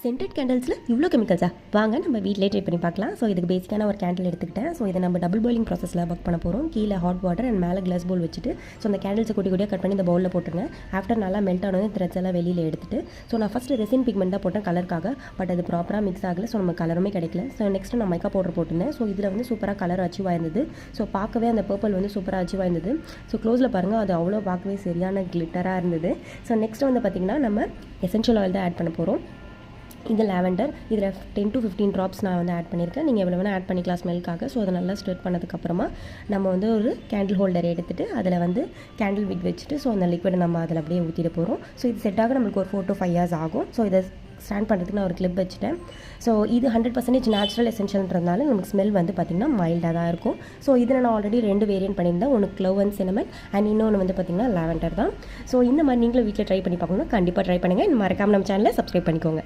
Scented கேண்டில்ஸில் இவ்வளோ கெமிக்கல்ஸா வாங்க நம்ம வீட்டிலே ட்ரை பண்ணி பார்க்கலாம். ஸோ இதுக்கு பேசிக்கான ஒரு கேண்டில் எடுத்துக்கிட்டேன். ஸோ இதை நம்ம டபுள் பாயிலிங் ப்ராசஸில் ஒர்க் பண்ண போகிறோம். கீழே ஹாட் வாட்டர் அண்ட் மேலே கிளாஸ் பவுல் வச்சுட்டு ஸோ அந்த கேண்டில்ஸை குட்டி குட்டியாக கட் பண்ணி இந்த பவுலில் போட்டுருங்க. ஆஃப்டர் நல்லா மெல்ட் ஆனது த்ரெட்ஸ் எல்லாம் வெளியில் எடுத்துட்டு ஸோ நான் ஃபஸ்ட்டு ரெசின் பிக்மெண்ட் தான் போட்டேன் கலருக்காக. பட் அது ப்ராப்பராக மிக்ஸ் ஆகலை. ஸோ நம்ம கலருமே கிடைக்கல. ஸோ நெக்ஸ்ட்டு நான் மைக்கா பவுடர் போட்டிருந்தேன். ஸோ இதில் வந்து சூப்பராக கலர் அச்சீவ் ஆயிருந்தது. ஸோ பார்க்கவே அந்த பர்பிள் வந்து சூப்பராக அச்சீவ் ஆயிருந்தது. ஸோ க்ளோஸில் பாருங்கள், அது அவ்வளோ பார்க்கவே சரியான கிளிட்டராக இருந்தது. ஸோ நெக்ஸ்ட் வந்து பார்த்திங்கன்னா நம்ம எசென்ஷியல் ஆயில் தான் ஆட் பண்ண போகிறோம். இது லாவெண்டர். இதில் 10 to 15 ட்ராப்ஸ் நான் வந்து ஆட் பண்ணியிருக்கேன். நீங்கள் எவ்வளோ வேணால் ஆட் பண்ணிக்கலாம் ஸ்மெல்க்காக. ஸோ அதை நல்லா ஸ்டர்ட் பண்ணதுக்கப்புறமா நம்ம வந்து ஒரு கேண்டில் ஹோல்டர் எடுத்துகிட்டு அதில் வந்து கேண்டில் விட் வச்சுட்டு ஸோ அந்த லிக்விடை நம்ம அதில் அப்படியே ஊற்றிட போகிறோம். ஸோ இது செட் ஆக நம்மளுக்கு ஒரு 4 to 5 years ஆகும். ஸோ இதை ஸ்டாண்ட் பண்ணுறதுக்கு நான் ஒரு கிளிப் வச்சுட்டேன். ஸோ இது 100% நேச்சுரல் எசென்ஷியல்ன்றதுனால நமக்கு ஸ்மெல் வந்து பார்த்திங்கன்னா மைல்டாக தான் இருக்கும். ஸோ இதில் நான் ஆல்ரெடி 2 வேரியன்ட் பண்ணியிருந்தேன். ஒன்று க்ளவ் அண்ட் சினமன் அண்ட் இன்னொன்று வந்து பார்த்திங்கன்னா லாவெண்டர் தான். ஸோ இந்த மாதிரி நீங்களும் வீட்டில் ட்ரை பண்ணி பார்க்கணும். கண்டிப்பாக ட்ரை பண்ணுங்கள். மறக்காமல் நம்ம சேனலை சப்ஸ்கிரைப் பண்ணிக்கோங்க.